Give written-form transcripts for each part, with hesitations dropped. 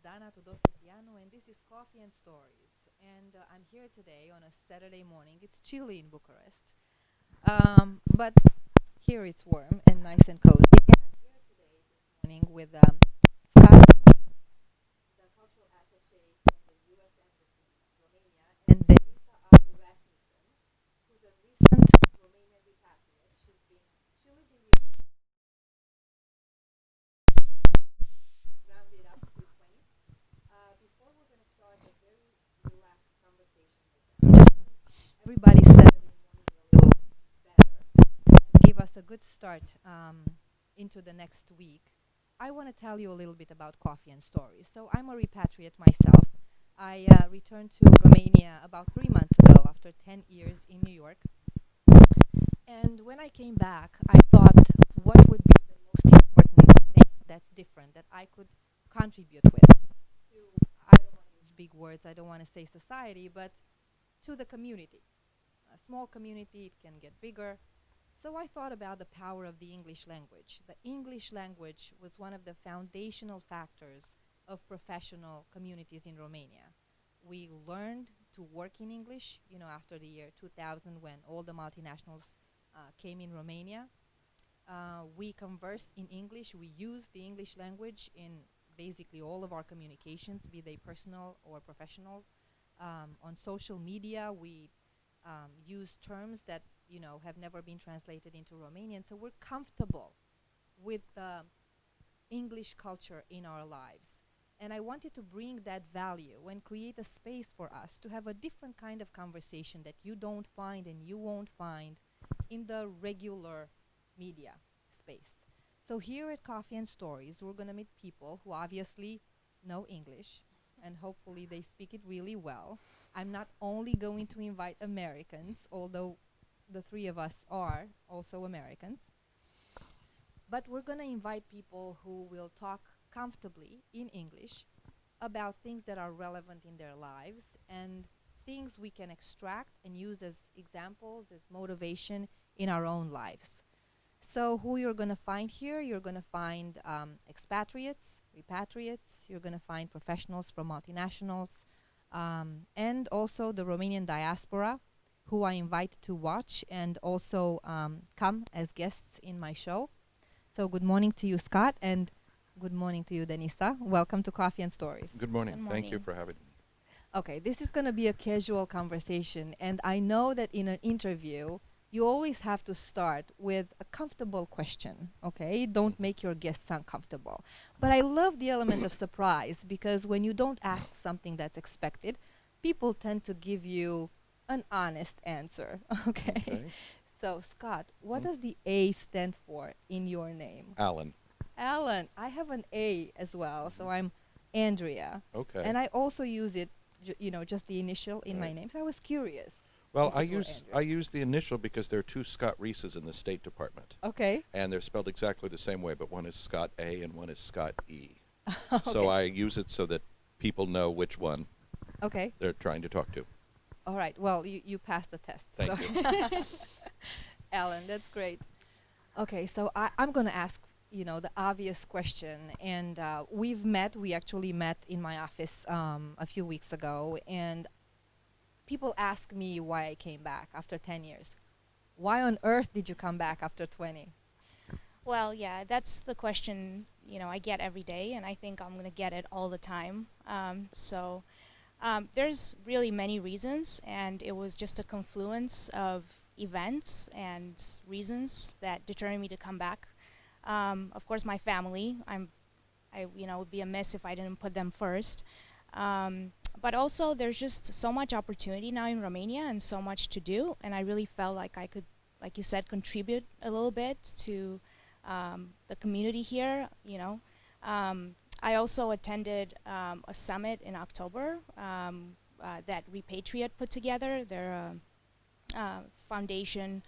Dana, Tudose, Tianu, and this is Coffee and Stories. And I'm here today on a Saturday morning. It's chilly in Bucharest, but here it's warm and nice and cozy. And I'm here today this morning with Scott, the cultural attaché from the U.S. Embassy in Romania, and Denisa Albu Rasmussen, who's a recent Romanian repatriate. She lives in the rounded up to 20. Before we're going to start a very relaxed conversation with them, just everybody Saturday morning a little better and give us a good start into the next week. I want to tell you a little bit about Coffee and Stories. So I'm a repatriate myself. I returned to Romania about 3 months ago after 10 years in New York. And when I came back, I thought, what would be the most important thing that's different that I could contribute with to, I don't want to use big words, I don't want to say society, but to the community. A small community, it can get bigger. So I thought about the power of the English language. The English language was one of the foundational factors of professional communities in Romania. We learned to work in English, after the year 2000 when all the multinationals came in Romania. We conversed in English. We used the English language in basically all of our communications, be they personal or professional. On social media, we use terms that have never been translated into Romanian, so we're comfortable with the English culture in our lives. And I wanted to bring that value and create a space for us to have a different kind of conversation that you don't find and you won't find in the regular media space. So here at Coffee and Stories, we're going to meet people who obviously know English, and hopefully they speak it really well. I'm not only going to invite Americans, although the three of us are also Americans, but we're going to invite people who will talk comfortably in English about things that are relevant in their lives and things we can extract and use as examples, as motivation in our own lives. So who you're going to find here, you're going to find expatriates, repatriates, you're going to find professionals from multinationals, and also the Romanian diaspora, who I invite to watch and also come as guests in my show. So good morning to you, Scott, and good morning to you, Denisa. Welcome to Coffee and Stories. Good morning. Good morning. Thank you for having me. Okay, this is going to be a casual conversation, and I know that in an interview, you always have to start with a comfortable question, okay? Don't make your guests uncomfortable. But I love the element of surprise, because when you don't ask something that's expected, people tend to give you an honest answer, okay? So, Scott, what does the A stand for in your name? Alan. Alan. I have an A as well, so I'm Andrea. Okay. And I also use it, just the initial in my Right. name. So I was curious. Well, if I it were use Andrea. the initial because there are two Scott Reeses in the State Department, Okay. and they're spelled exactly the same way, but one is Scott A and one is Scott E. Okay. So I use it so that people know which one Okay. they're trying to talk to. All right. Well, you passed the test. Thank so you. Alan, that's great. Okay, so I'm going to ask, the obvious question. And we actually met in my office a few weeks ago, and people ask me why I came back after 10 years. Why on earth did you come back after 20? Well, yeah, that's the question, I get every day, and I think I'm going to get it all the time. There's really many reasons, and it was just a confluence of events and reasons that determined me to come back. Of course, my family. It would be amiss if I didn't put them first. But also, there's just so much opportunity now in Romania and so much to do, and I really felt like I could, like you said, contribute a little bit to the community here. I also attended a summit in October that Repatriate put together. Their foundation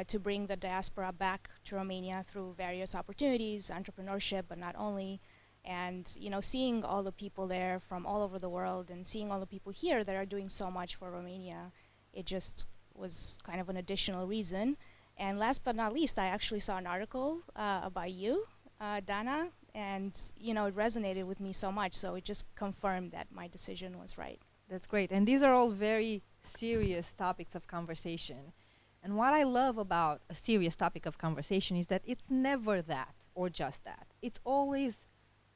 to bring the diaspora back to Romania through various opportunities, entrepreneurship, but not only. And seeing all the people there from all over the world and seeing all the people here that are doing so much for Romania, it just was kind of an additional reason. And last but not least, I actually saw an article about you, Dana, and you know, it resonated with me so much, so it just confirmed that my decision was right. That's great. And these are all very serious topics of conversation. And what I love about a serious topic of conversation is that it's never that or just that. It's always,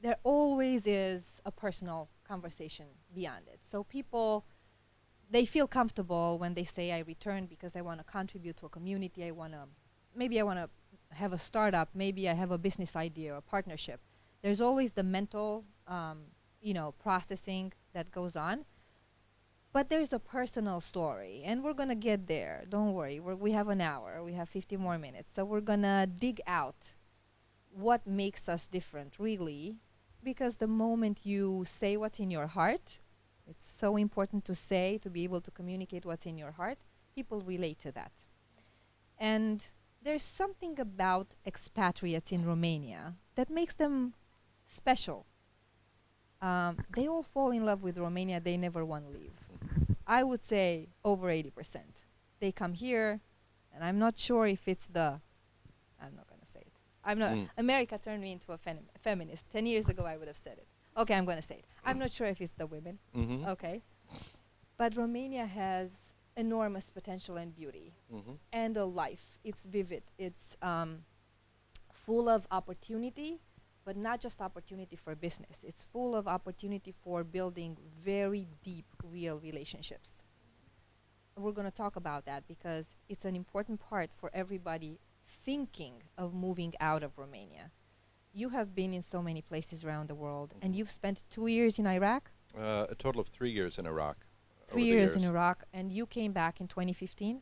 there always is a personal conversation beyond it. So people, they feel comfortable when they say, I returned because I want to contribute to a community. Maybe I want to have a startup. Maybe I have a business idea or a partnership. There's always the mental, processing that goes on. But there's a personal story, and we're going to get there. Don't worry. We have an hour. We have 50 more minutes. So we're going to dig out what makes us different, really, because the moment you say what's in your heart, it's so important to say, to be able to communicate what's in your heart, people relate to that. And there's something about expatriates in Romania that makes them special. They all fall in love with Romania. They never want to leave. I would say over 80%. They come here, and I'm not sure if it's I'm not going to say it. I'm not. America turned me into a feminist. 10 years ago, I would have said it. Okay, I'm going to say it. I'm not sure if it's the women. Mm-hmm. Okay. But Romania has enormous potential and beauty, and a life. It's vivid. It's full of opportunity, but not just opportunity for business. It's full of opportunity for building very deep, real relationships. We're going to talk about that because it's an important part for everybody thinking of moving out of Romania. You have been in so many places around the world, and you've spent 2 years in Iraq? A total of 3 years in Iraq. 3 years in Iraq, and you came back in 2015?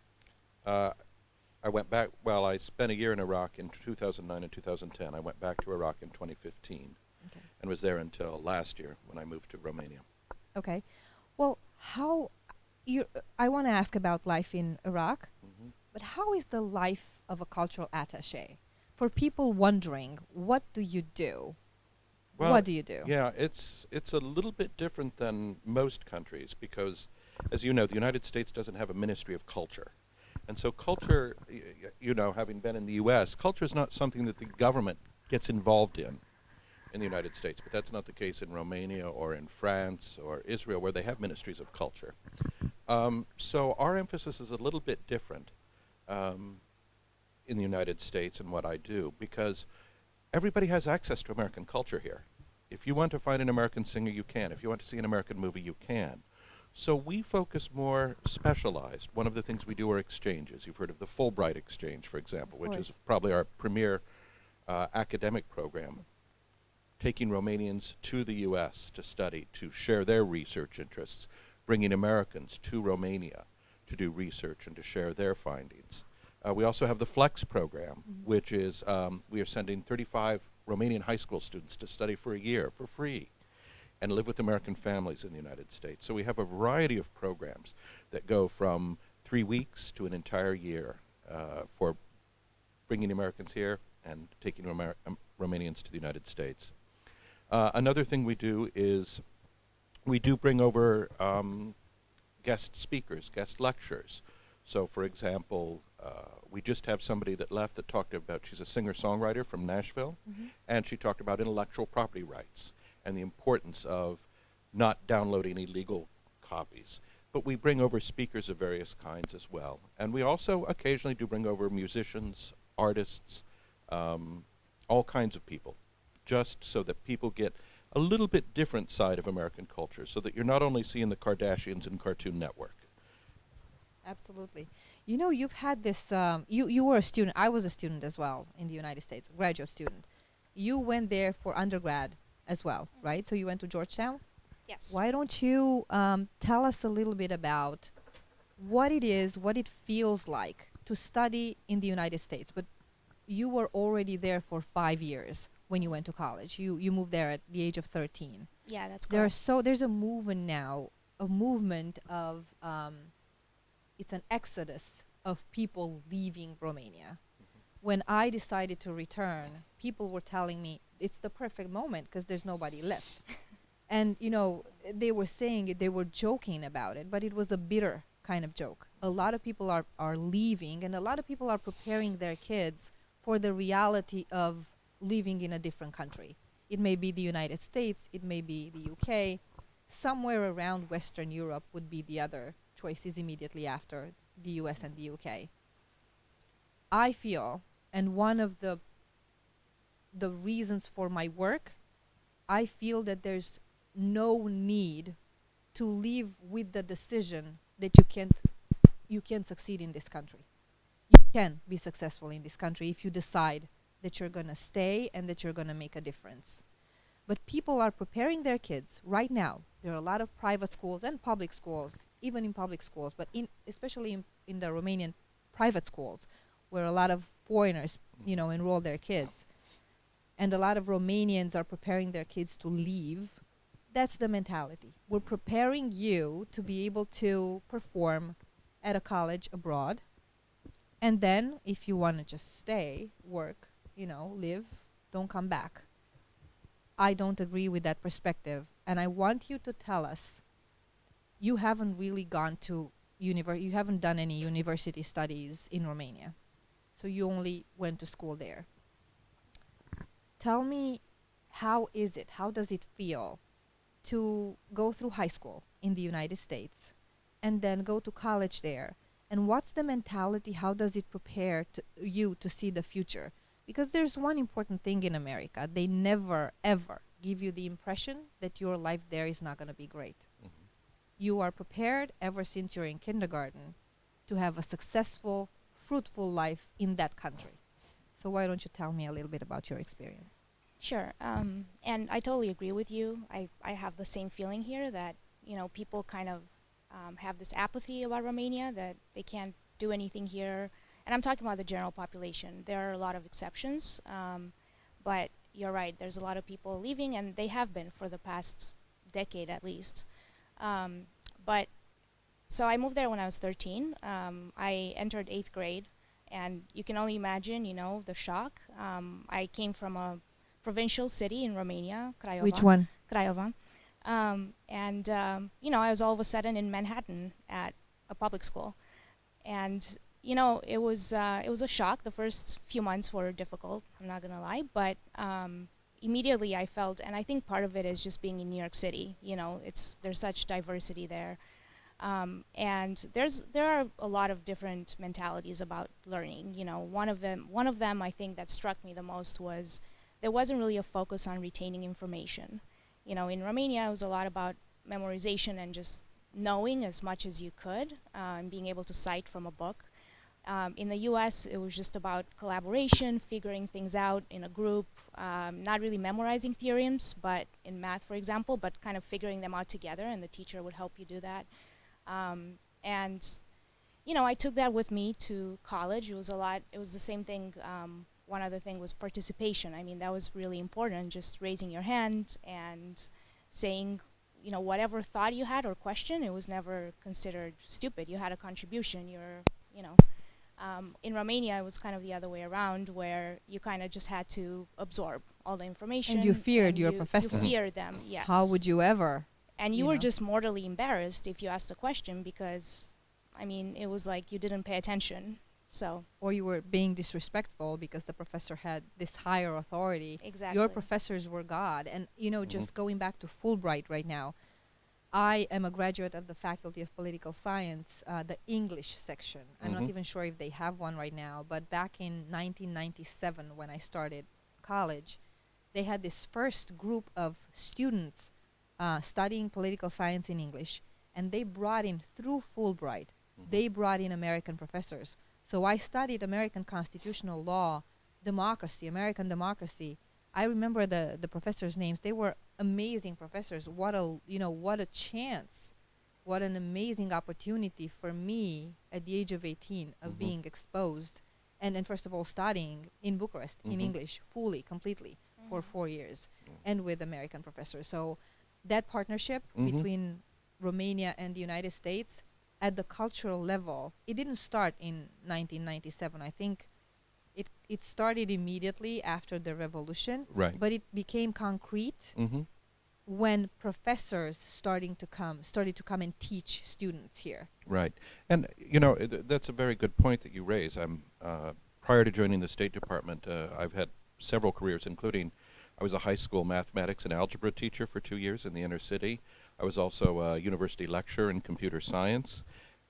I went back, well, I spent a year in Iraq in 2009 and 2010. I went back to Iraq in 2015 and was there until last year when I moved to Romania. Okay. Well, I want to ask about life in Iraq, but how is the life of a cultural attaché? For people wondering, what do you do? Well, what do you do? Yeah, it's a little bit different than most countries because, as you know, the United States doesn't have a Ministry of Culture. And so culture, having been in the U.S., culture is not something that the government gets involved in the United States. But that's not the case in Romania or in France or Israel, where they have ministries of culture. So our emphasis is a little bit different in the United States in what I do, because everybody has access to American culture here. If you want to find an American singer, you can. If you want to see an American movie, you can. So we focus more specialized. One of the things we do are exchanges. You've heard of the Fulbright Exchange, for example, which is probably our premier academic program, taking Romanians to the U.S. to study, to share their research interests, bringing Americans to Romania to do research and to share their findings. We also have the Flex program, which is we are sending 35 Romanian high school students to study for a year for free and live with American families in the United States. So we have a variety of programs that go from 3 weeks to an entire year for bringing Americans here and taking Romanians to the United States. Another thing we do is we do bring over guest speakers, guest lectures. So, for example, we just have somebody that left that talked about, she's a singer-songwriter from Nashville, and she talked about intellectual property rights and the importance of not downloading illegal copies. But we bring over speakers of various kinds as well. And we also occasionally do bring over musicians, artists, all kinds of people, just so that people get a little bit different side of American culture, so that you're not only seeing the Kardashians and Cartoon Network. Absolutely. You know, you've had this, you were a student, I was a student as well in the United States, graduate student. You went there for undergrad as well, right? So you went to Georgetown? Yes. Why don't you tell us a little bit about what it is, what it feels like to study in the United States? But you were already there for 5 years when you went to college. You moved there at the age of 13. Yeah, that's correct. There's a movement now, a movement of, it's an exodus of people leaving Romania. When I decided to return, people were telling me it's the perfect moment because there's nobody left. And, you know, they were saying it, they were joking about it, but it was a bitter kind of joke. A lot of people are leaving, and a lot of people are preparing their kids for the reality of living in a different country. It may be the United States, it may be the UK, somewhere around Western Europe would be the other choices immediately after the US and the UK. I feel, and one of the reasons for my work, I feel that there's no need to live with the decision that you can't succeed in this country. You can be successful in this country if you decide that you're gonna stay and that you're gonna make a difference. But people are preparing their kids right now. There are a lot of private schools and public schools, even in public schools, but especially in the Romanian private schools, where a lot of foreigners, enroll their kids. And a lot of Romanians are preparing their kids to leave. That's the mentality. We're preparing you to be able to perform at a college abroad. And then, if you want to just stay, work, live, don't come back. I don't agree with that perspective. And I want you to tell us, you haven't really gone to you haven't done any university studies in Romania. So you only went to school there. Tell me, how does it feel to go through high school in the United States and then go to college there? And what's the mentality? How does it prepare you to see the future? Because there's one important thing in America. They never, ever give you the impression that your life there is not going to be great. Mm-hmm. You are prepared ever since you're in kindergarten to have a successful, fruitful life in that country. So why don't you tell me a little bit about your experience? Sure. And I totally agree with you. I have the same feeling here that, people kind of have this apathy about Romania, that they can't do anything here. And I'm talking about the general population. There are a lot of exceptions, but you're right. There's a lot of people leaving, and they have been for the past decade at least. So I moved there when I was 13. I entered 8th grade, and you can only imagine, the shock. I came from a provincial city in Romania, Craiova. Which one? Craiova. I was all of a sudden in Manhattan at a public school. And, it was a shock. The first few months were difficult, I'm not going to lie. But immediately I felt, and I think part of it is just being in New York City, there's such diversity there. And there are a lot of different mentalities about learning. One of them I think that struck me the most was there wasn't really a focus on retaining information. In Romania, it was a lot about memorization and just knowing as much as you could, and being able to cite from a book. In the US, it was just about collaboration, figuring things out in a group, not really memorizing theorems, but in math, for example, but kind of figuring them out together, and the teacher would help you do that. I took that with me to college. It was the same thing. One other thing was participation. I mean, that was really important, just raising your hand and saying, whatever thought you had or question, it was never considered stupid. You had a contribution. In Romania, it was kind of the other way around, where you kind of just had to absorb all the information. And you feared your professor. You feared them, yes. How would you ever? And you were just mortally embarrassed if you asked a question because, it was like you didn't pay attention. So. Or you were being disrespectful because the professor had this higher authority. Exactly. Your professors were God. And, just going back to Fulbright right now, I am a graduate of the Faculty of Political Science, the English section. I'm not even sure if they have one right now, but back in 1997 when I started college, they had this first group of students studying political science in English, and they brought in, through Fulbright, they brought in American professors. So I studied American constitutional law, democracy, American democracy. I remember the professors' names. They were amazing professors. What a chance. What an amazing opportunity for me at the age of 18 of being exposed and first of all studying in Bucharest in English fully, completely for 4 years and with American professors. So that partnership between Romania and the United States at the cultural level, it didn't start in 1997. I think it started immediately after the revolution, right. But it became concrete when professors started to come and teach students here. Right. And, that's a very good point that you raise. Prior to joining the State Department, I've had several careers, including I was a high school mathematics and algebra teacher for 2 years in the inner city. I was also a university lecturer in computer science.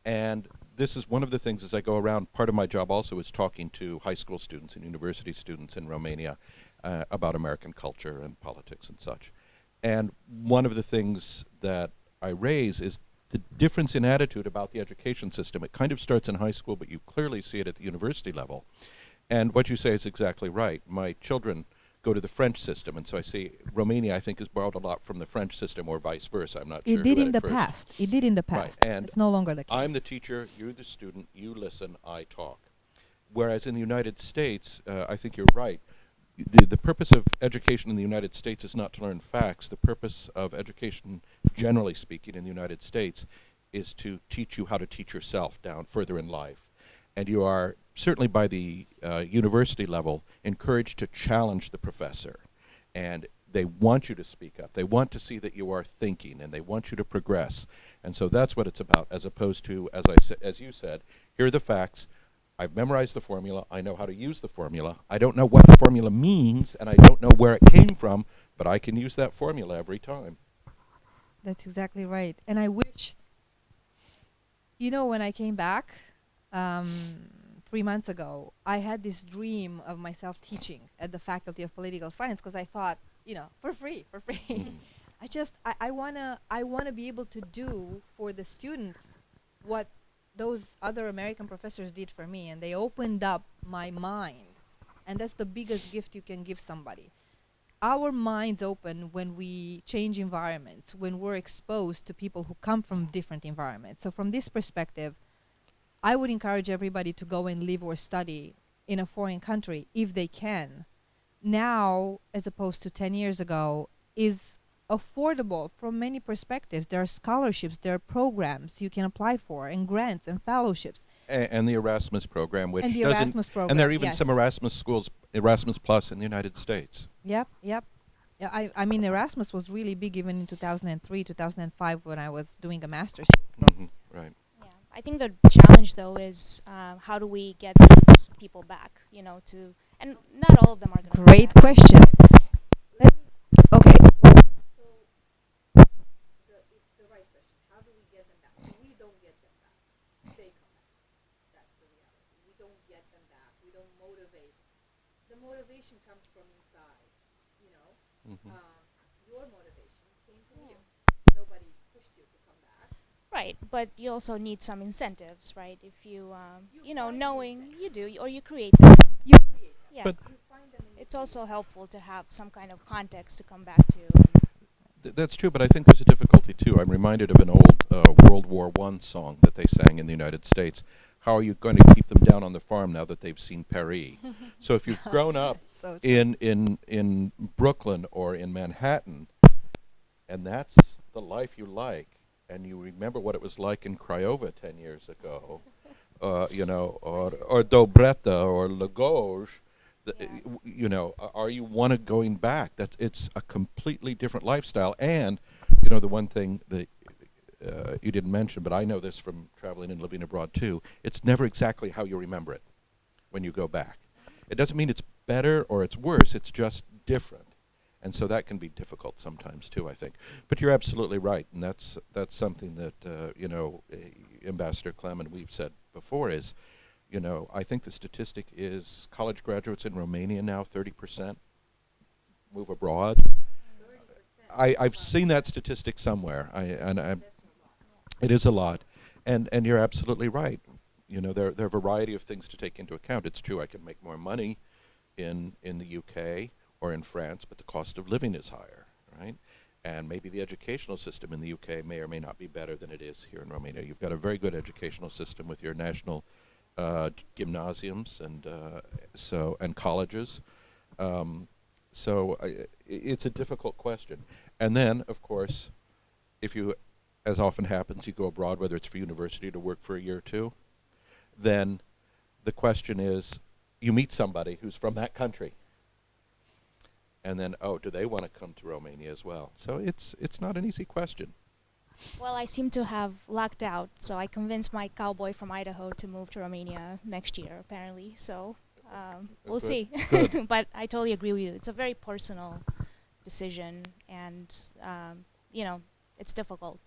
And this is one of the things as I go around, part of my job also is talking to high school students and university students in Romania about American culture and politics and such. And one of the things that I raise is the difference in attitude about the education system. It kind of starts in high school, but you clearly see it at the university level. And what you say is exactly right. My children go to the French system, and so I see Romania, I think, has borrowed a lot from the French system or vice versa. I'm not sure. It did who in had the it first. past. It did in the Right, past. and it's no longer the case. I'm the teacher, you're the student, you listen, I talk. Whereas in the United States, I think you're right. The purpose of education in the United States is not to learn facts. The purpose of education, generally speaking, in the United States is to teach you how to teach yourself down further in life. And you are, certainly by the university level, encouraged to challenge the professor. And they want you to speak up. They want to see that you are thinking, and they want you to progress. And so that's what it's about, as opposed to, as you said, here are the facts. I've memorized the formula. I know how to use the formula. I don't know what the formula means, and I don't know where it came from, but I can use that formula every time. That's exactly right. And I wish, when I came back 3 months ago, I had this dream of myself teaching at the Faculty of Political Science because I thought, for free. I wanna be able to do for the students what those other American professors did for me, and they opened up my mind. And that's the biggest gift you can give somebody. Our minds open when we change environments, when we're exposed to people who come from different environments. So from this perspective, I would encourage everybody to go and live or study in a foreign country if they can. Now, as opposed to 10 years ago, is affordable from many perspectives. There are scholarships, there are programs you can apply for, and grants and fellowships. And the Erasmus program, which And the doesn't, Erasmus program, and there are even yes. some Erasmus schools, Erasmus Plus in the United States. Yep. Yeah, I mean, Erasmus was really big even in 2003, 2005 when I was doing a master's. Right. Yeah, I think the challenge though is how do we get these people back? And not all of them are going to. Great question. Okay. It's the right question. How do we get them back? We don't get them back. They come back. That's the reality. We don't get them back. We don't motivate. The motivation comes from inside. Your motivation came from you. Nobody pushed you to come back. Right, but you also need some incentives, right? If you, knowing you do, or you create them. You create them. Yeah, But You find them in it's also helpful to have some kind of context to come back to. that's true, but I think there's a difficulty too. I'm reminded of an old World War I song that they sang in the United States. How are you going to keep them down on the farm now that they've seen Paris? So if you've grown up So true. in Brooklyn or in Manhattan, and that's the life you like, and you remember what it was like in Craiova 10 years ago, or Dobreta or Lagos, are you going back? It's a completely different lifestyle. And the one thing that you didn't mention, but I know this from traveling and living abroad too, it's never exactly how you remember it when you go back. It doesn't mean it's better or it's worse, it's just different. And so that can be difficult sometimes too, I think. But you're absolutely right, and that's something that Ambassador Clem and we've said before is, I think the statistic is college graduates in Romania now 30% move abroad. 30%. I've seen that statistic somewhere. It is a lot, and you're absolutely right. There are a variety of things to take into account. It's true I can make more money in the UK or in France, but the cost of living is higher, right? And maybe the educational system in the UK may or may not be better than it is here in Romania. You've got a very good educational system with your national gymnasiums and colleges. It's a difficult question. And then, of course, if you, as often happens, you go abroad, whether it's for university to work for a year or two, then the question is, you meet somebody who's from that country. And then, do they want to come to Romania as well? So it's not an easy question. Well, I seem to have lucked out, so I convinced my cowboy from Idaho to move to Romania next year, apparently. So we'll Good. see. Good. But I totally agree with you. It's a very personal decision, and you know, it's difficult.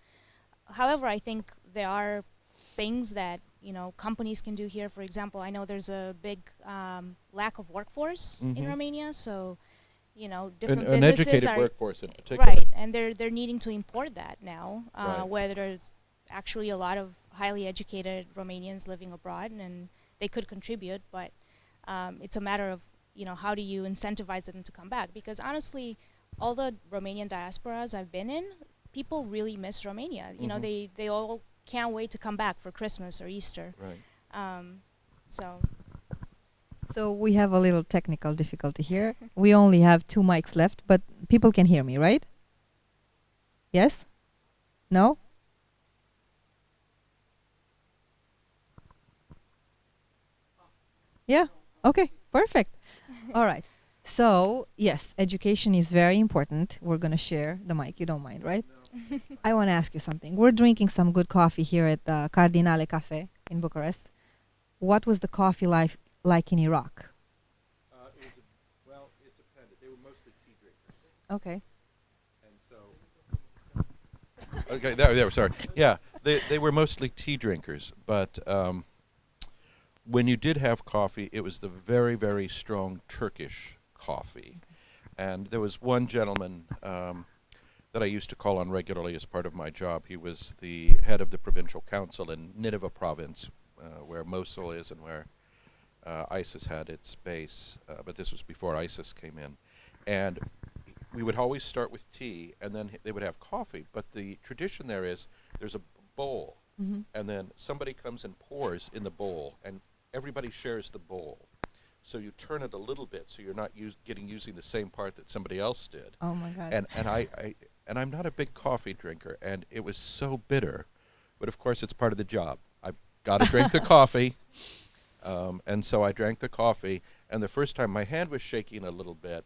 However, I think there are things that, you know, companies can do here. For example, I know there's a big lack of workforce in Mhm. Romania, so you know, An, different an businesses educated are workforce in particular. right, and they're needing to import that now, Right. where there's actually a lot of highly educated Romanians living abroad, and they could contribute, but it's a matter of, you know, how do you incentivize them to come back? Because honestly, all the Romanian diasporas I've been in, people really miss Romania. You know, Mhm. they all can't wait to come back for Christmas or Easter. Right. So So we have a little technical difficulty here. We only have 2 mics left, but people can hear me, right? Yes? No? Yeah. Okay. Perfect. All right. So, yes, education is very important. We're going to share the mic. You don't mind, right? I want to ask you something. We're drinking some good coffee here at the Cardinale Cafe in Bucharest. What was the coffee life like in Iraq? Well, it depended. They were mostly tea drinkers. Okay. And so, okay, there, sorry. Yeah, they were mostly tea drinkers, but when you did have coffee, it was the very, very strong Turkish coffee. And there was one gentleman that I used to call on regularly as part of my job. He was the head of the provincial council in Nineveh province, where Mosul is and where ISIS had its base, but this was before ISIS came in. And we would always start with tea, and then they would have coffee. But the tradition there is there's a bowl, Mm-hmm. and then somebody comes and pours in the bowl, and everybody shares the bowl. So you turn it a little bit, so you're not using the same part that somebody else did. Oh my God. And I'm not a big coffee drinker, and it was so bitter, but of course it's part of the job. I've got to drink the coffee, and so I drank the coffee. And the first time my hand was shaking a little bit,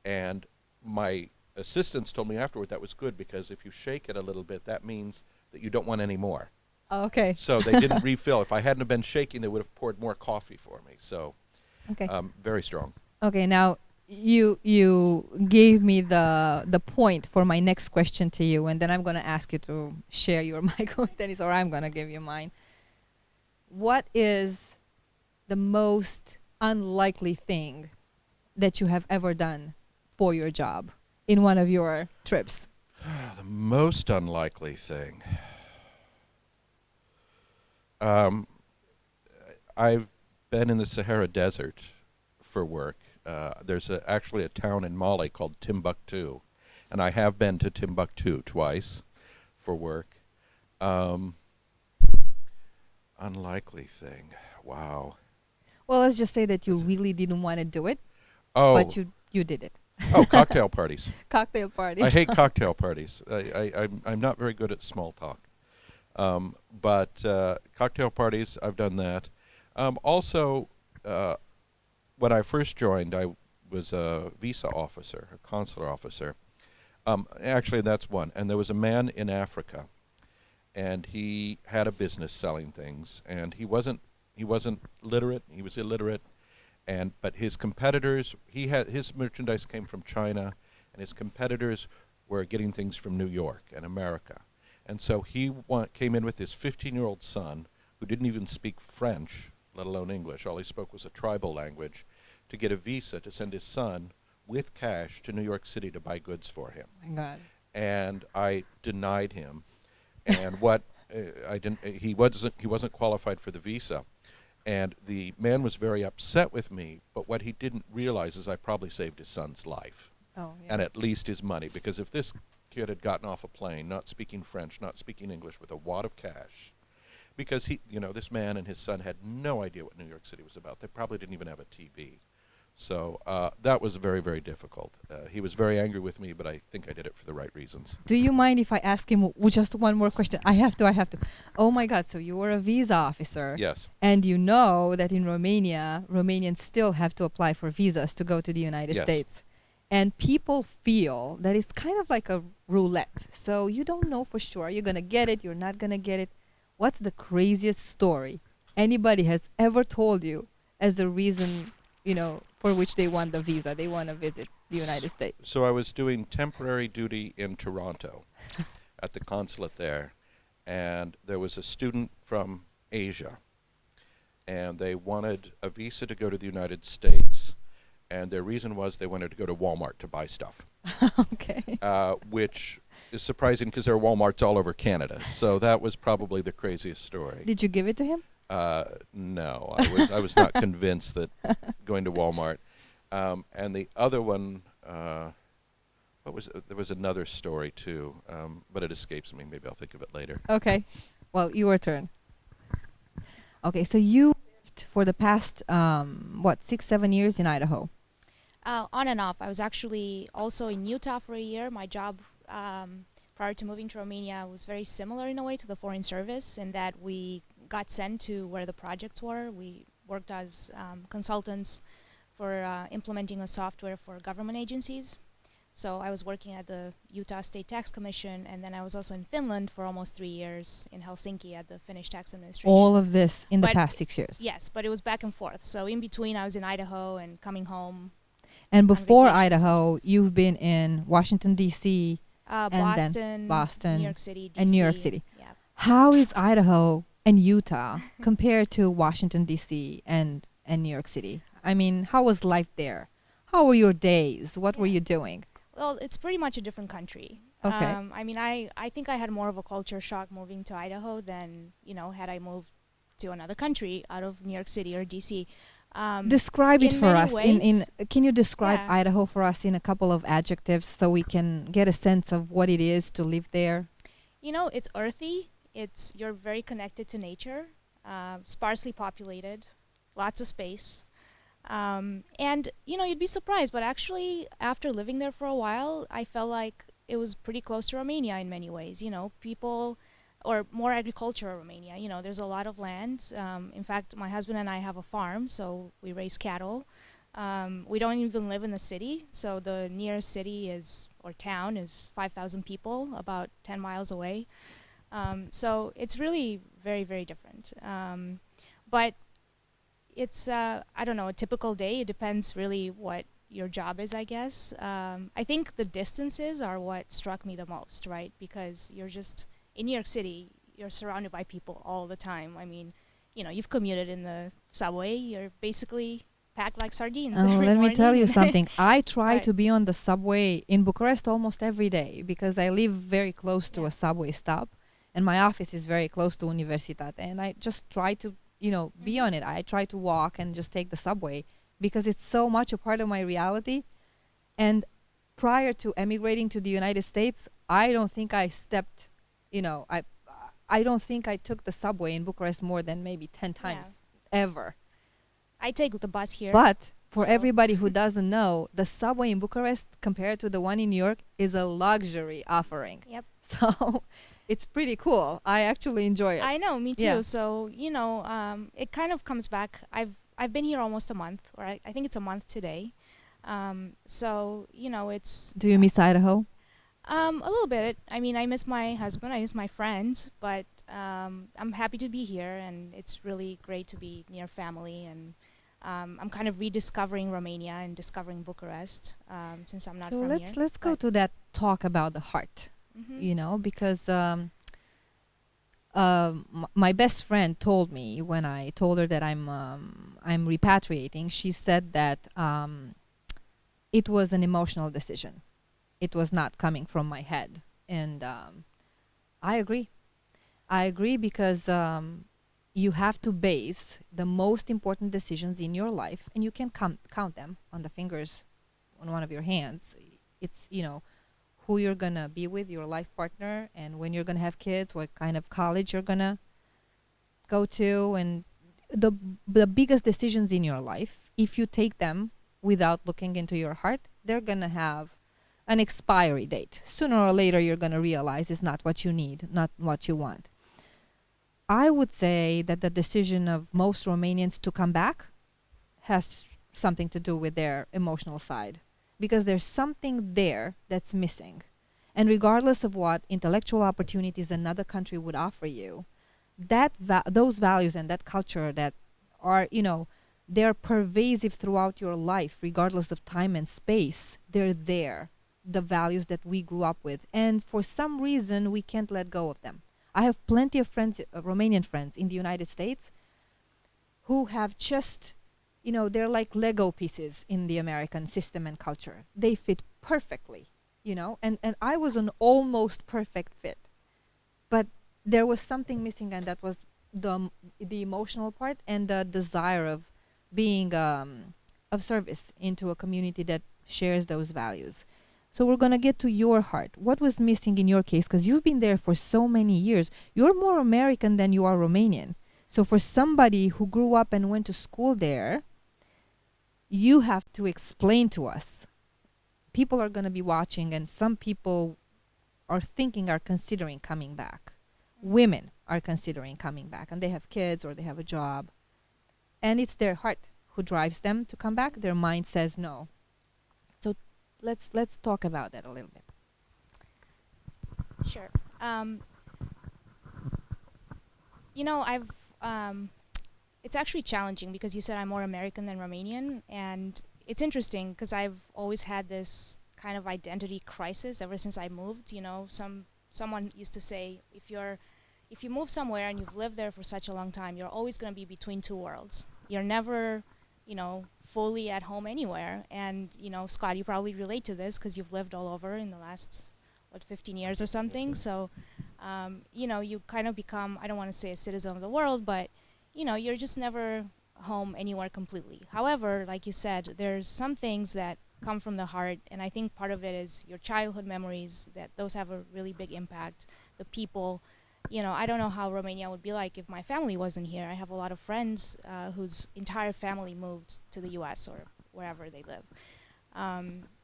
and my assistants told me afterward that was good because if you shake it a little bit, that means that you don't want any more. Okay. So they didn't refill. If I hadn't have been shaking, they would have poured more coffee for me. So Okay. very strong. Okay. Now you gave me the point for my next question to you, and then I'm gonna ask you to share your mic with Dennis, or I'm gonna give you mine. What is the most unlikely thing that you have ever done for your job in one of your trips? The most unlikely thing. I've been in the Sahara Desert for work. There's actually a town in Mali called Timbuktu, and I have been to Timbuktu twice for work. Unlikely thing. Wow. Well, let's just say that you Is it- really didn't want to do it, Oh, but you did it. cocktail parties. Cocktail party. I hate cocktail parties. I'm not very good at small talk. But cocktail parties, I've done that. Also, when I first joined, I was a visa officer, a consular officer. Actually, that's one. And there was a man in Africa, and he had a business selling things, and he wasn't literate. He was illiterate, but his competitors, his merchandise came from China, and his competitors were getting things from New York and America. And so he came in with his 15-year-old son, who didn't even speak French, let alone English. All he spoke was a tribal language, to get a visa to send his son with cash to New York City to buy goods for him. Oh my God. And I denied him. And I didn't. He wasn't qualified for the visa. And the man was very upset with me. But what he didn't realize is I probably saved his son's life, Oh yeah. and at least his money. Because if this kid had gotten off a plane, not speaking French, not speaking English, with a wad of cash, because this man and his son had no idea what New York City was about. They probably didn't even have a TV. So that was very, very difficult. He was very angry with me, but I think I did it for the right reasons. Do you mind if I ask him just one more question? I have to. Oh my God, so you were a visa officer. Yes. And you know that in Romania, Romanians still have to apply for visas to go to the United Yes. States. And people feel that it's kind of like a roulette. So you don't know for sure. You're going to get it, you're not going to get it. What's the craziest story anybody has ever told you as the reason, for which they want the visa, they want to visit the United States? So I was doing temporary duty in Toronto at the consulate there, and there was a student from Asia, and they wanted a visa to go to the United States, and their reason was they wanted to go to Walmart to buy stuff, Okay. which is surprising because there are Walmarts all over Canada. So that was probably the craziest story. Did you give it to him? No, I was not convinced that going to Walmart. And the other one, there was another story too, but it escapes me. Maybe I'll think of it later. Okay. Well, your turn. Okay, so you lived for the past, 6-7 years in Idaho. On and off. I was actually also in Utah for a year. My job prior to moving to Romania was very similar in a way to the Foreign Service in that we got sent to where the projects were. We worked as consultants for implementing a software for government agencies. So I was working at the Utah State Tax Commission, and then I was also in Finland for almost 3 years in Helsinki at the Finnish Tax Administration. All of this in the But past 6 years. Yes, but it was back and forth. So in between, I was in Idaho and coming home. And before vacation Idaho, sometimes. you've been in Washington, D.C. and then Boston, Boston, New York City, DC. and New York City. Yeah. How is Idaho and Utah compared to Washington, D.C. and New York City? I mean, how was life there? How were your days? What were Yeah. you doing? Well, it's pretty much a different country. Okay. I mean, I think I had more of a culture shock moving to Idaho than, had I moved to another country out of New York City or DC. Describe it in for many us. ways, Can you describe yeah. Idaho for us in a couple of adjectives so we can get a sense of what it is to live there? It's earthy. You're very connected to nature, sparsely populated, lots of space. And, you'd be surprised, but actually, after living there for a while, I felt like it was pretty close to Romania in many ways. People, or more agricultural Romania. There's a lot of land. In fact, my husband and I have a farm, so we raise cattle. We don't even live in the city, so the nearest city or town is 5,000 people, about 10 miles away. So it's really very, very different. But it's, I don't know, a typical day. It depends really what your job is, I guess. I think the distances are what struck me the most, right? Because you're just, in New York City, you're surrounded by people all the time. I mean, you've commuted in the subway. You're basically packed like sardines every Let me morning. tell you something. I try Right. to be on the subway in Bucharest almost every day because I live very close to Yeah. a subway stop, and my office is very close to Universitate, and I just try to, be on it. I try to walk and just take the subway because it's so much a part of my reality. And prior to emigrating to the United States, I don't think I stepped, I don't think I took the subway in Bucharest more than maybe 10 times ever. I take the bus here. But for So- everybody who doesn't know, the subway in Bucharest compared to the one in New York is a luxury offering. Yep. So it's pretty cool. I actually enjoy it. I know, me too. Yeah. So it kind of comes back. I've been here almost a month, or I think it's a month today. So it's Do you miss Idaho? a little bit. I mean, I miss my husband, I miss my friends, but I'm happy to be here, and it's really great to be near family. And I'm kind of rediscovering Romania and discovering Bucharest since I'm not So from here. let's go but- to that talk about the heart. Mhm. Because my best friend told me when I told her that I'm repatriating, she said that it was an emotional decision. It was not coming from my head, and I agree. I agree because you have to base the most important decisions in your life, and you can count them on the fingers on one of your hands. It's who you're gonna be with, your life partner, and when you're gonna have kids, what kind of college you're gonna go to, and the biggest decisions in your life, if you take them without looking into your heart, they're gonna have an expiry date. Sooner or later, you're gonna realize it's not what you need, not what you want. I would say that the decision of most Romanians to come back has something to do with their emotional side, because there's something there that's missing. And regardless of what intellectual opportunities another country would offer you, those values and that culture that are, They're pervasive throughout your life, regardless of time and space. They're there, the values that we grew up with. And for some reason, we can't let go of them. I have plenty of friends, Romanian friends in the United States, who have just, they're like Lego pieces in the American system and culture. They fit perfectly, and I was an almost perfect fit. But there was something missing, and that was the emotional part and the desire of being of service into a community that shares those values. So we're going to get to your heart. What was missing in your case? Because you've been there for so many years. You're more American than you are Romanian. So for somebody who grew up and went to school there, you have to explain to us. People are going to be watching, and some people are considering coming back. Women are considering coming back, and they have kids or they have a job. And it's their heart who drives them to come back. Their mind says no. So let's talk about that a little bit. Sure. I've it's actually challenging because you said I'm more American than Romanian, and it's interesting because I've always had this kind of identity crisis ever since I moved. Someone used to say, if you move somewhere and you've lived there for such a long time, you're always going to be between two worlds. You're never, fully at home anywhere. And, Scott, you probably relate to this because you've lived all over in the last, 15 years or something. So, you kind of become, I don't want to say a citizen of the world, but, you're just never home anywhere completely. However, like you said, there's some things that come from the heart, and I think part of it is your childhood memories, that those have a really big impact. The people, I don't know how Romania would be like if my family wasn't here. I have a lot of friends whose entire family moved to the US or wherever they live.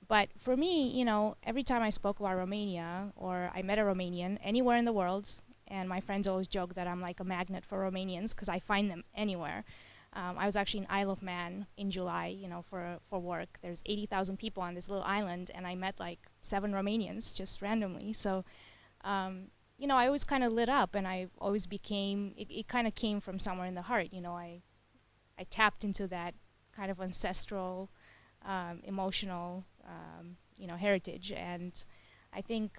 But for me, every time I spoke about Romania or I met a Romanian anywhere in the world, and my friends always joke that I'm like a magnet for Romanians because I find them anywhere. I was actually in Isle of Man in July, for work. There's 80,000 people on this little island, and I met like 7 Romanians just randomly. So, I always kind of lit up, and I always became, it kind of came from somewhere in the heart. I tapped into that kind of ancestral, emotional, heritage, and I think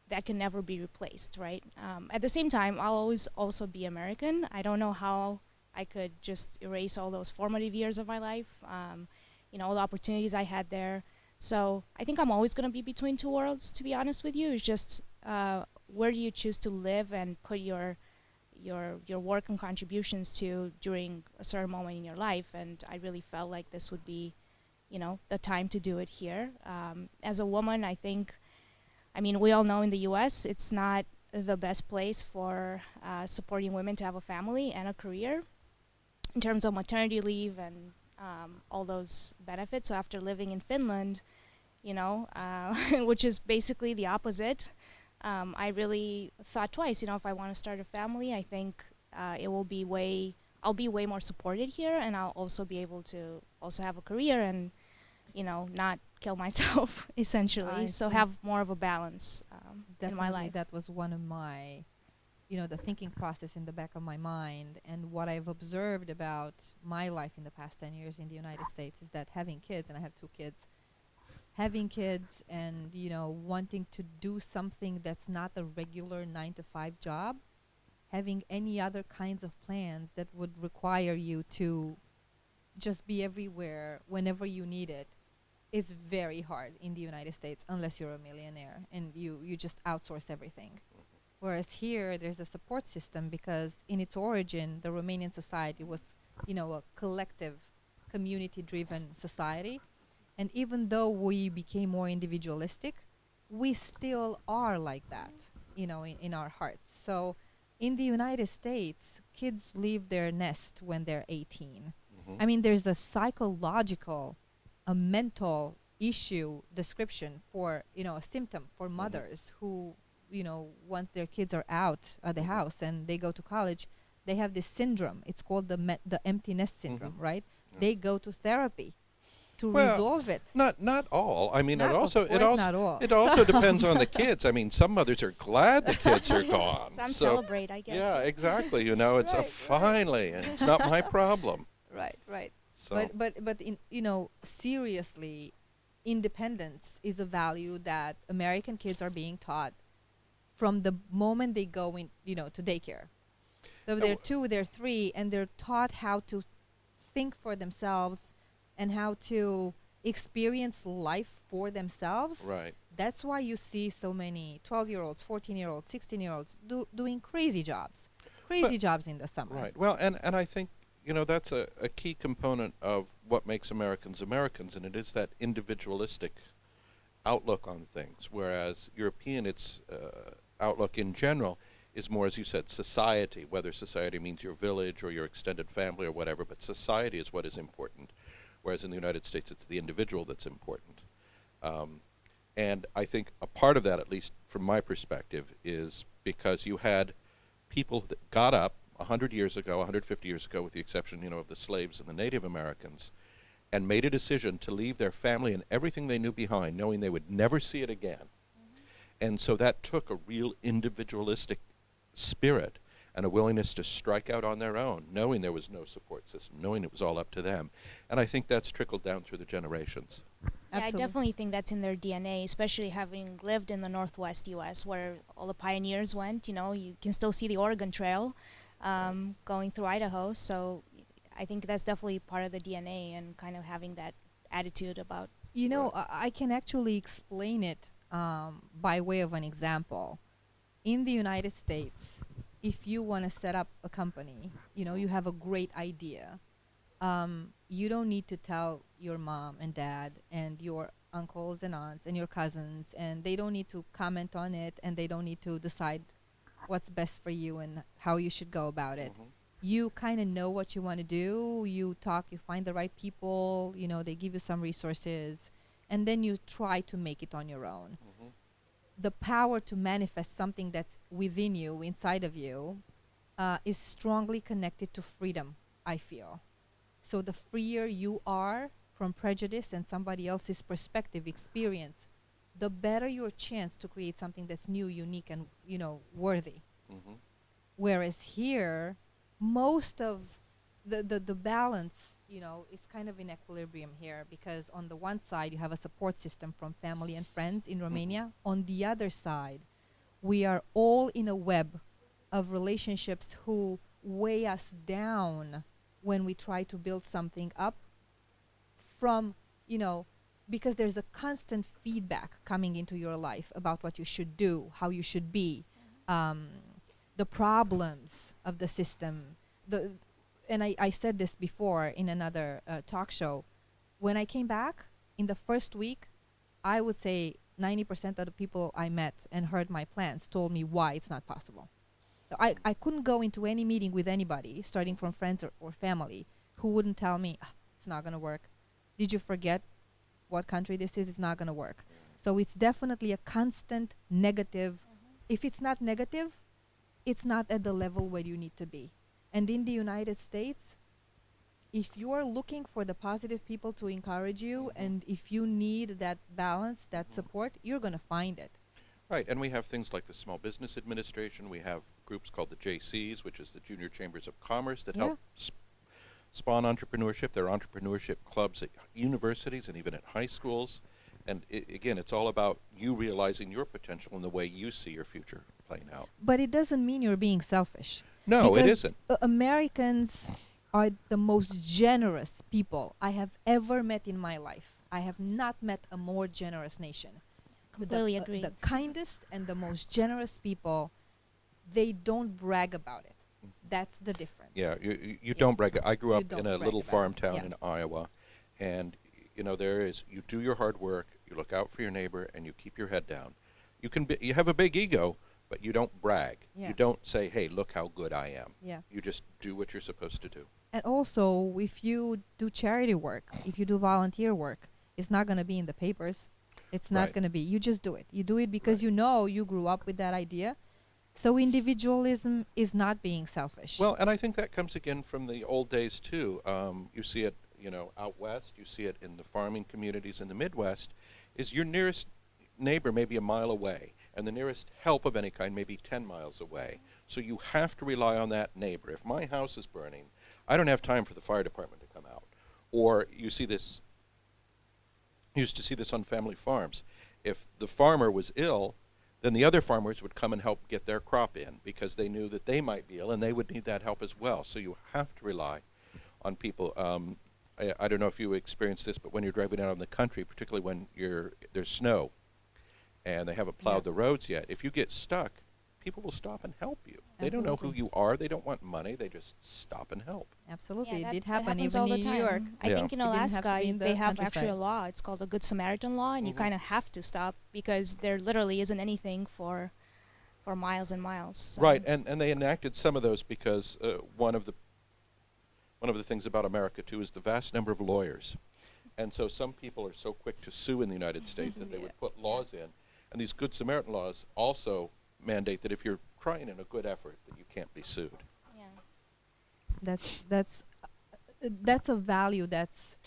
that can never be replaced, right? At the same time, I'll always also be American. I don't know how I could just erase all those formative years of my life, all the opportunities I had there. So I think I'm always going to be between two worlds, to be honest with you. It's just where do you choose to live and put your work and contributions to during a certain moment in your life. And I really felt like this would be, the time to do it here. As a woman, we all know in the US, it's not the best place for supporting women to have a family and a career in terms of maternity leave and all those benefits. So after living in Finland, which is basically the opposite, I really thought twice, if I want to start a family. I think I'll be way more supported here, and I'll also be able to also have a career and, not kill myself, essentially. So have more of a balance in my life. That was one of my, the thinking process in the back of my mind. And what I've observed about my life in the past 10 years in the United States is that having kids, and I have 2 kids, having kids and, wanting to do something that's not a regular 9-to-5 job, having any other kinds of plans that would require you to just be everywhere whenever you need it, is very hard in the United States unless you're a millionaire and you just outsource everything. Whereas here, there's a support system because in its origin, the Romanian society was, a collective, community-driven society. And even though we became more individualistic, we still are like that, in our hearts. So in the United States, kids leave their nest when they're 18. Mm-hmm. There's a psychological, a mental issue description for, a symptom for mothers who, once their kids are out of the house and they go to college, they have this syndrome. It's called the emptiness syndrome, right? Yeah. They go to therapy to Well, resolve it. Not all. Not all. It also depends on the kids. Some mothers are glad the kids are gone. Some celebrate, I guess. Yeah, exactly. It's Right, finally, and it's not my problem. Right, right. So But in, seriously, independence is a value that American kids are being taught from the moment they go in, to daycare. So they're w- 2, they're 3, and they're taught how to think for themselves and how to experience life for themselves. right. That's why you see so many 12-year-olds, 14-year-olds, 16-year-olds doing crazy jobs. But Crazy jobs in the summer. right. Well, and I think that's a key component of what makes Americans Americans, and it is that individualistic outlook on things, whereas European, its outlook in general is more, as you said, society, whether society means your village or your extended family or whatever, but society is what is important, whereas in the United States it's the individual that's important. Um, and I think a part of that, at least from my perspective, is because you had people that got up 100 years ago, 150 years ago, with the exception, of the slaves and the Native Americans, and made a decision to leave their family and everything they knew behind, knowing they would never see it again. And so that took a real individualistic spirit and a willingness to strike out on their own, knowing there was no support system, knowing it was all up to them. And I think that's trickled down through the generations. Yeah, I Absolutely. definitely think that's in their DNA, especially having lived in the Northwest U.S., where all the pioneers went. You can still see the Oregon Trail going through Idaho. So I think that's definitely part of the DNA and kind of having that attitude about. I can actually explain it by way of an example. In the United States, if you want to set up a company, you have a great idea. You don't need to tell your mom and dad and your uncles and aunts and your cousins, and they don't need to comment on it, and they don't need to decide what's best for you and how you should go about it. Mhm. You kind of know what you want to do. You talk, you find the right people, they give you some resources, and then you try to make it on your own. Mhm. The power to manifest something that's within you, inside of you, is strongly connected to freedom, I feel. So the freer you are from prejudice and somebody else's perspective, experience, the better your chance to create something that's new, unique, and worthy. Mhm. Whereas here, most of the balance, is kind of in equilibrium here, because on the one side you have a support system from family and friends in Romania. On the other side, we are all in a web of relationships who weigh us down when we try to build something up from, because there's a constant feedback coming into your life about what you should do, how you should be, the problems of the system. And I said this before in another talk show. When I came back, in the first week, I would say 90% of the people I met and heard my plans told me why it's not possible. So I couldn't go into any meeting with anybody, starting from friends or family, who wouldn't tell me, it's not going to work. Did you forget what country this is? It's not going to work. So it's definitely a constant negative. If it's not negative, it's not at the level where you need to be. And in the United States, if you're looking for the positive people to encourage you, and if you need that balance, that support, you're going to find it. Right, and we have things like the Small Business Administration. We have groups called the JCs, which is the Junior Chambers of Commerce, that help spawn entrepreneurship. There are entrepreneurship clubs at universities and even at high schools. And again, it's all about you realizing your potential and the way you see your future playing out. But it doesn't mean you're being selfish. No, it Because isn't. Americans are the most generous people I have ever met in my life. I have not met a more generous nation. Completely agree. The kindest and the most generous people, they don't brag about it. That's the difference. Yeah, you don't brag. I grew You up don't in a brag little about farm it, town yeah. in Iowa, and there is, you do your hard work, you look out for your neighbor, and you keep your head down. You have a big ego, but you don't brag. Yeah. You don't say, "Hey, look how good I am." Yeah. You just do what you're supposed to do. And also, if you do charity work, if you do volunteer work, it's not going to be in the papers. It's not Right. going to be. You just do it. You do it because Right. you know you grew up with that idea. So individualism is not being selfish. Well, and I think that comes again from the old days too. You see it, out west. You see it in the farming communities in the Midwest. Is your nearest neighbor maybe a mile away, and the nearest help of any kind maybe 10 miles away. So you have to rely on that neighbor. If my house is burning, I don't have time for the fire department to come out. Or you see this, used to see this on family farms. If the farmer was ill, then the other farmers would come and help get their crop in because they knew that they might be ill and they would need that help as well. So you have to rely on people. I don't know if you experience this, but when you're driving out in the country, particularly when there's snow and they haven't plowed the roads yet, if you get stuck, people will stop and help you. They don't know who you are. They don't want money. They just stop and help. Absolutely. Yeah, it did that happen happens even all the in New time. York. I Yeah. think in It didn't have to Alaska be in the they have actually a countryside. law. It's called the Good Samaritan Law, and you Mhm. kind of have to stop because there literally isn't anything for miles and miles. So. Right, and they enacted some of those because one of the things about America too is the vast number of lawyers, and so some people are so quick to sue in the United States that they would put laws in, and these Good Samaritan laws also mandate that if you're trying in a good effort that you can't be sued. Yeah. That's a value that's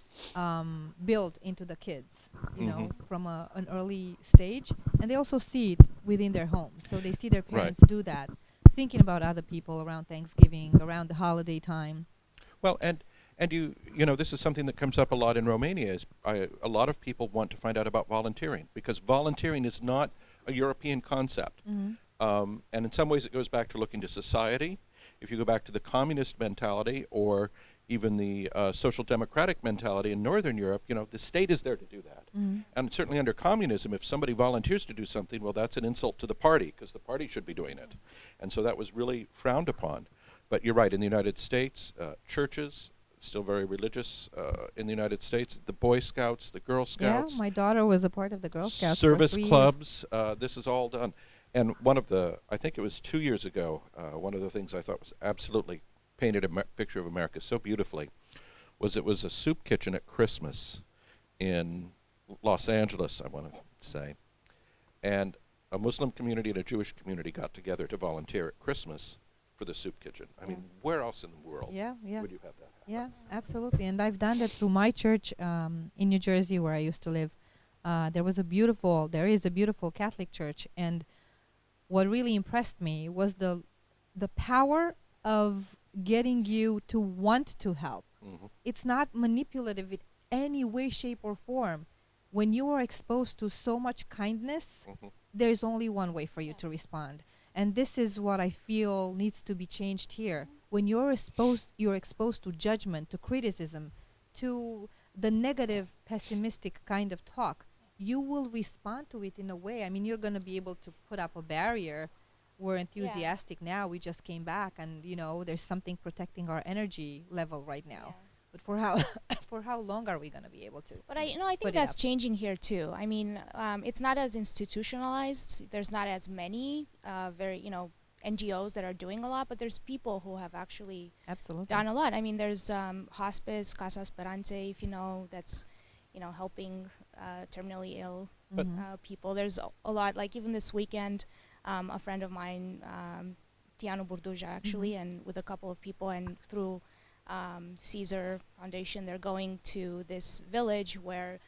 built into the kids, you know, Mhm. from an early stage, and they also see it within their homes. So they see their Right. parents do that, thinking about other people around Thanksgiving, around the holiday time. Well, and you know, this is something that comes up a lot in Romania. Is a lot of people want to find out about volunteering because volunteering is not a European concept, and in some ways it goes back to looking to society. If you go back to the communist mentality or even the social democratic mentality in Northern Europe, you know, the state is there to do that. And certainly under communism, if somebody volunteers to do something, well, that's an insult to the party because the party should be doing it. And so that was really frowned upon. But you're right, in the United States, churches, still very religious in the United States, the Boy Scouts, the Girl Scouts. Yeah, my daughter was a part of the Girl Scouts Service for 3 years. clubs, this is all done. And I think it was 2 years ago, one of the things I thought was absolutely painted a picture of America so beautifully was it was a soup kitchen at Christmas in Los Angeles, I want to say. And a Muslim community and a Jewish community got together to volunteer at Christmas for the soup kitchen. I mean, where else in the world Yeah, yeah. would you have that happen? Yeah, absolutely. And I've done that through my church in New Jersey, where I used to live. There is a beautiful Catholic church, and what really impressed me was the power of getting you to want to help. Mhm. It's not manipulative in any way, shape, or form. When you are exposed to so much kindness, Mhm. there's only one way for you to respond. And this is what I feel needs to be changed here. When you're exposed to judgment, to criticism, to the negative, pessimistic kind of talk, you will respond to it in a way. I mean, you're going to be able to put up a barrier. We're enthusiastic now. We just came back, and you know, there's something protecting our energy level right now. Yeah. But for how for how long are we going to be able to? But I put think it that's up? changing here too. I mean, it's not as institutionalized. There's not as many NGOs that are doing a lot, but there's people who have actually Absolutely. done a lot. I mean, there's Hospice, Casa Esperance, if you know, that's helping terminally ill But- people. There's a lot. Like even this weekend, a friend of mine, Tianu actually, and with a couple of people, and through Caesar Foundation, they're going to this village where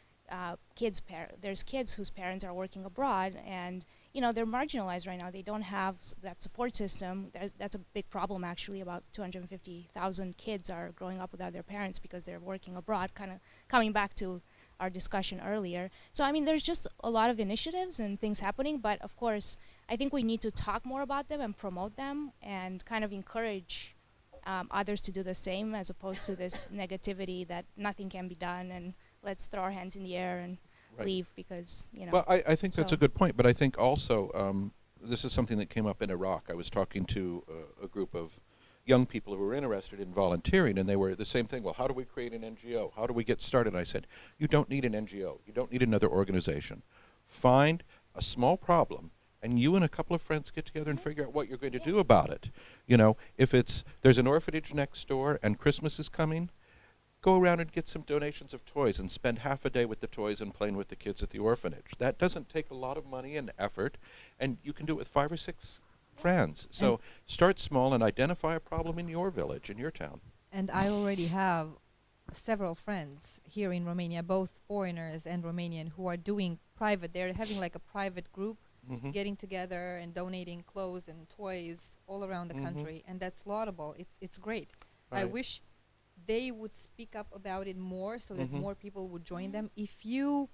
there's kids whose parents are working abroad, and they're marginalized right now. They don't have that support system. That's a big problem, actually. About 250,000 kids are growing up without their parents because they're working abroad, kind of coming back to our discussion earlier. So, I mean, there's just a lot of initiatives and things happening, but of course, I think we need to talk more about them and promote them and kind of encourage others to do the same, as opposed to this negativity that nothing can be done and let's throw our hands in the air and Right. leave because, Well, I think that's so- a good point, but I think also this is something that came up in Iraq. I was talking to a group of young people who were interested in volunteering, and they were the same thing. Well, how do we create an NGO? How do we get started? And I said, you don't need an NGO. You don't need another organization. Find a small problem, and you and a couple of friends get together and figure out what you're going to do about it. You know, if there's an orphanage next door and Christmas is coming, go around and get some donations of toys and spend half a day with the toys and playing with the kids at the orphanage. That doesn't take a lot of money and effort, and you can do it with 5 or 6 friends. So start small and identify a problem in your village, in your town. And I already have several friends here in Romania, both foreigners and Romanian, who are doing private. They're having like a private group, Mhm. getting together and donating clothes and toys all around the Mhm. country, and that's laudable. It's great. I Right. wish they would speak up about it more so that Mhm. more people would join them. If you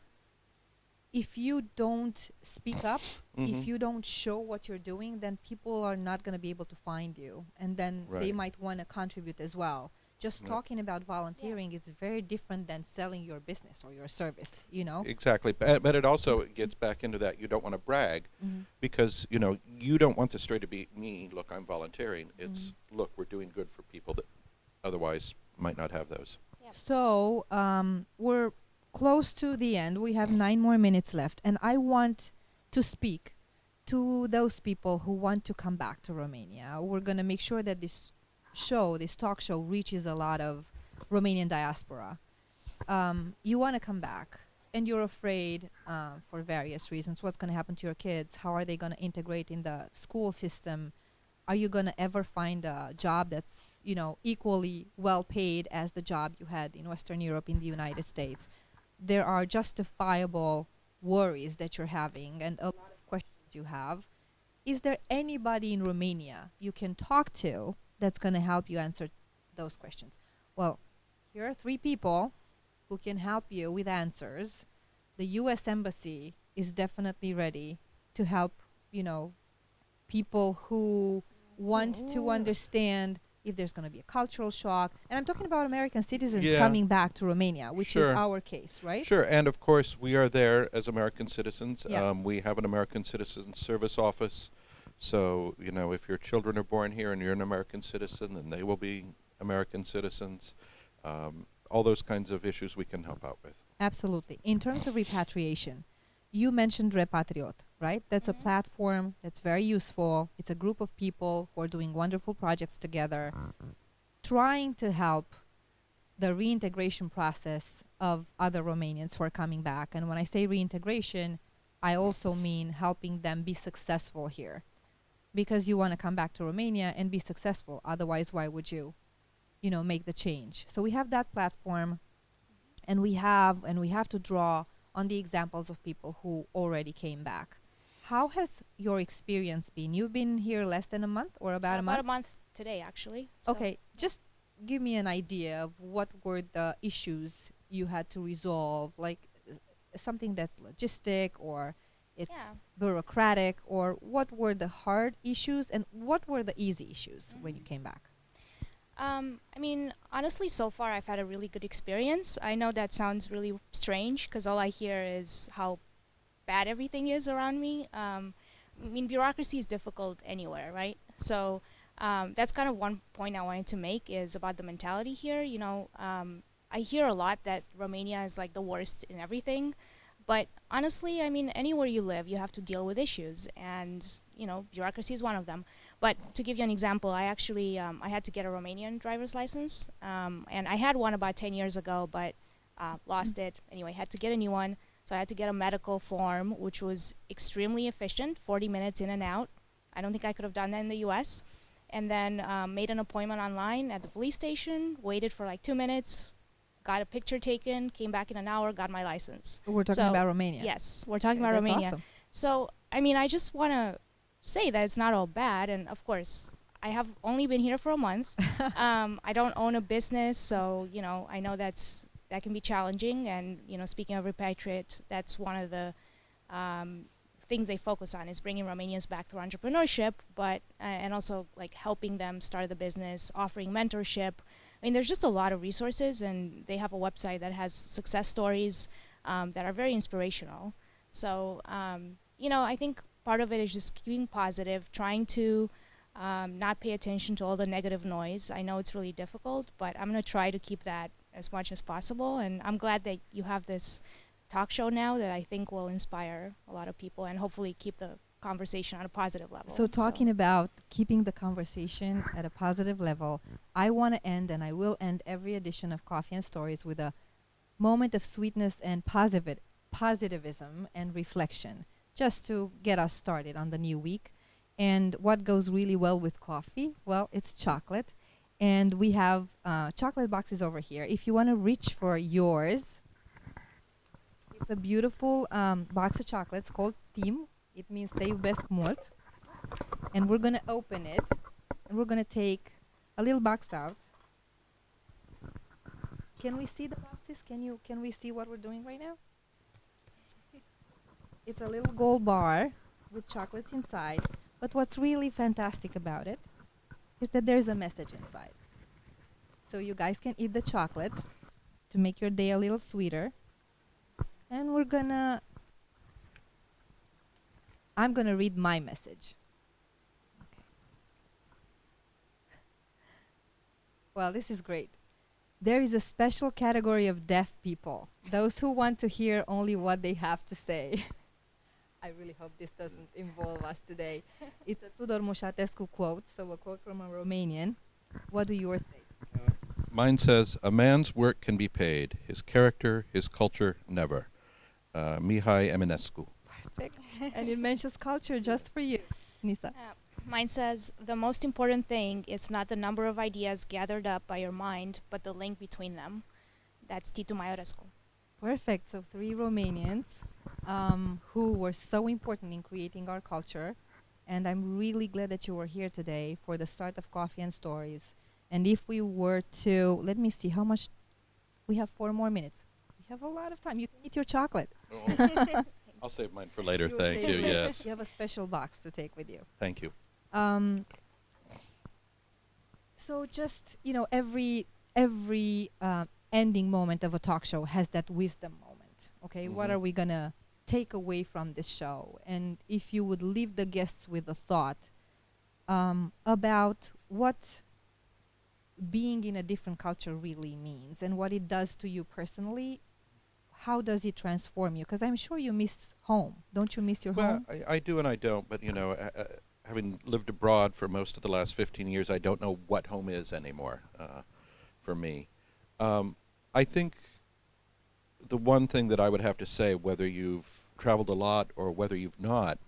don't speak up, if Mhm. you don't show what you're doing, then people are not going to be able to find you, and then they Right. might want to contribute as well. Just Right. talking about volunteering is very different than selling your business or your service, you know? Exactly, but it also gets back into that you don't want to brag, Mm-hmm. because you don't want the story to be me. Look, I'm volunteering. It's Mm-hmm. look, we're doing good for people that otherwise might not have those. Yep. So we're close to the end. We have 9 more minutes left, and I want to speak to those people who want to come back to Romania. We're going to make sure that this talk show, reaches a lot of Romanian diaspora. You want to come back, and you're afraid for various reasons. What's going to happen to your kids? How are they going to integrate in the school system? Are you going to ever find a job that's, equally well paid as the job you had in Western Europe, in the United States? There are justifiable worries that you're having and a lot of questions you have. Is there anybody in Romania you can talk to that's going to help you answer those questions? Well, here are 3 people who can help you with answers. The US Embassy is definitely ready to help, people who want to understand if there's going to be a cultural shock. And I'm talking about American citizens Yeah. coming back to Romania, which is Sure. our case, right? Sure, and of course we are there as American citizens. Yeah. We have an American Citizen Service Office, so if your children are born here and you're an American citizen, then they will be American citizens. All those kinds of issues we can help out with. Absolutely. In terms of repatriation, you mentioned Repatriot, right? That's a platform that's very useful. It's a group of people who are doing wonderful projects together, trying to help the reintegration process of other Romanians who are coming back. And when I say reintegration, I also mean helping them be successful here. Because you want to come back to Romania and be successful. Otherwise, why would you, make the change? So we have that platform, and we have to draw on the examples of people who already came back. How has your experience been? You've been here less than a month, or about a month? About a month today, actually. So Okay, just give me an idea of what were the issues you had to resolve, like something that's logistic or it's Yeah. bureaucratic, or what were the hard issues and what were the easy issues when you came back? I mean, honestly, so far I've had a really good experience. I know that sounds really strange because all I hear is how bad everything is around me. I mean, bureaucracy is difficult anywhere, right? So that's kind of one point I wanted to make is about the mentality here. I hear a lot that Romania is like the worst in everything. But honestly, I mean, anywhere you live, you have to deal with issues, and bureaucracy is one of them. But to give you an example, I actually I had to get a Romanian driver's license, and I had one about 10 years ago, but lost it. Anyway, had to get a new one, so I had to get a medical form, which was extremely efficient, 40 minutes in and out. I don't think I could have done that in the U.S. And then made an appointment online at the police station, waited for like 2 minutes, got a picture taken, came back in an hour, got my license. We're talking So, about Romania. Yes, we're talking about That's Romania. awesome. So, I mean, I just want to say that it's not all bad. And of course, I have only been here for a month. I don't own a business, so, I know that can be challenging. And, speaking of repatriate, that's one of the things they focus on is bringing Romanians back through entrepreneurship, but and also like helping them start the business, offering mentorship. I mean, there's just a lot of resources, and they have a website that has success stories that are very inspirational. So, I think part of it is just keeping positive, trying to not pay attention to all the negative noise. I know it's really difficult, but I'm going to try to keep that as much as possible. And I'm glad that you have this talk show now that I think will inspire a lot of people and hopefully keep the conversation on a positive level. So talking about keeping the conversation at a positive level, I want to end, and I will end every edition of Coffee and Stories with a moment of sweetness and positivism and reflection, just to get us started on the new week. And what goes really well with coffee? Well, it's chocolate. And we have chocolate boxes over here. If you want to reach for yours, it's a beautiful box of chocolates called Tim. It means te iubesc mult. And we're going to open it. And we're going to take a little box out. Can we see the boxes? Can we see what we're doing right now? It's a little gold bar with chocolates inside. But what's really fantastic about it is that there's a message inside. So you guys can eat the chocolate to make your day a little sweeter. And I'm gonna read my message. Okay. Well, this is great. There is a special category of deaf people, those who want to hear only what they have to say. I really hope this doesn't involve us today. It's a Tudor Mușatescu quote, so a quote from a Romanian. What do yours say? Mine says, "A man's work can be paid, his character, his culture, never." Mihai Eminescu. Perfect. And it mentions culture just for you, Nisa. Mine says, the most important thing is not the number of ideas gathered up by your mind, but the link between them. That's Titu Maiorescu. Perfect. So 3 Romanians who were so important in creating our culture. And I'm really glad that you were here today for the start of Coffee and Stories. And if we were to, let me see how much, we have 4 more minutes. We have a lot of time. You can eat your chocolate. Oh. I'll save mine for later. You'll Thank save you. it later. Yes. You have a special box to take with you. Thank you. So just, every ending moment of a talk show has that wisdom moment. Okay, what are we gonna take away from this show? And if you would leave the guests with a thought about what being in a different culture really means and what it does to you personally, how does it transform you? Because I'm sure you miss home. Don't you miss your home? Well, I do and I don't, but having lived abroad for most of the last 15 years, I don't know what home is anymore for me. I think the one thing that I would have to say, whether you've traveled a lot or whether you've not,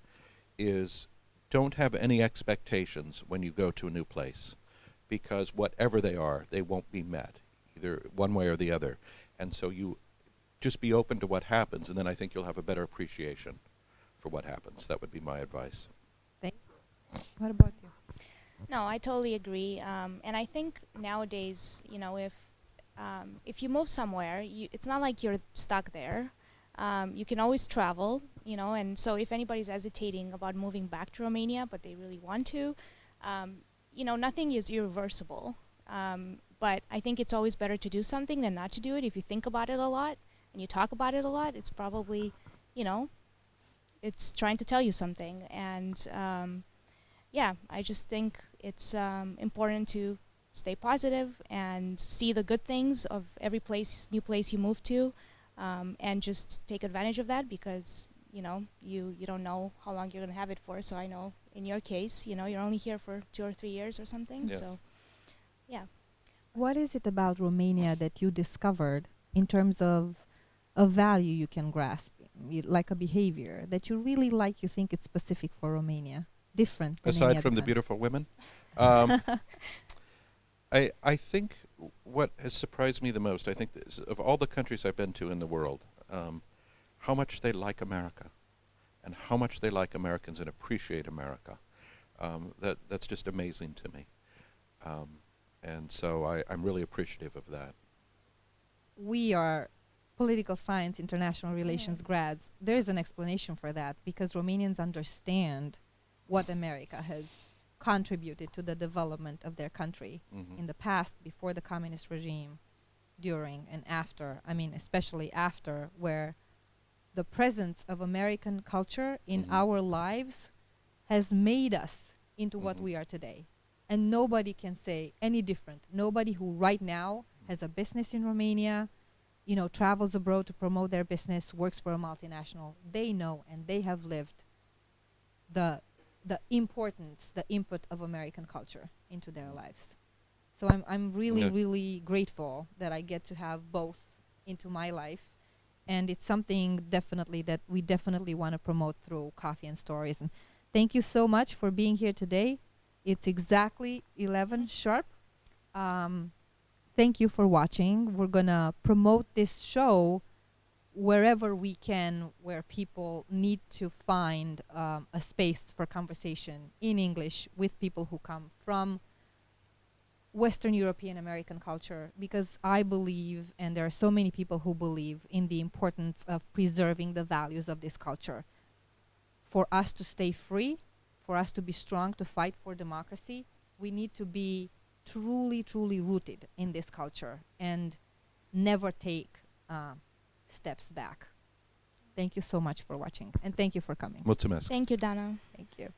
is don't have any expectations when you go to a new place, because whatever they are, they won't be met, either one way or the other. And so you just be open to what happens, and then I think you'll have a better appreciation for what happens. That would be my advice. Thank you. What about you? No, I totally agree. And I think nowadays, if you move somewhere, it's not like you're stuck there. You can always travel, and so if anybody's hesitating about moving back to Romania, but they really want to, nothing is irreversible. But I think it's always better to do something than not to do it. If you think about it a lot and you talk about it a lot, it's probably, it's trying to tell you something. And I just think it's important to stay positive and see the good things of every new place you move to, and just take advantage of that, because you don't know how long you're going to have it for. So I know in your case, you're only here for 2 or 3 years or something. Yes. So, yeah. What is it about Romania that you discovered in terms of a value you can grasp, like a behavior that you really like, you think it's specific for Romania, different than any Aside other from the country? beautiful women, I think what has surprised me the most, I think, of all the countries I've been to in the world, how much they like America, and how much they like Americans and appreciate America. That's just amazing to me. And so I'm really appreciative of that. We are political science, international relations grads. There's an explanation for that, because Romanians understand what America has contributed to the development of their country in the past, before the communist regime, during and after. I mean, especially after, where the presence of American culture in our lives has made us into what we are today. And nobody can say any different. Nobody who right now has a business in Romania, travels abroad to promote their business, works for a multinational, they know and they have lived the importance, the input of American culture into their lives. So I'm really, really grateful that I get to have both into my life. And it's something definitely that we definitely want to promote through Coffee and Stories. And thank you so much for being here today. It's exactly 11 sharp. Thank you for watching. We're going to promote this show wherever we can, where people need to find a space for conversation in English with people who come from Western European American culture, because I believe, and there are so many people who believe in the importance of preserving the values of this culture. For us to stay free, for us to be strong, to fight for democracy, we need to be truly, truly rooted in this culture and never take steps back. Thank you so much for watching, and thank you for coming. Mulțumesc. Thank you, Dana. Thank you.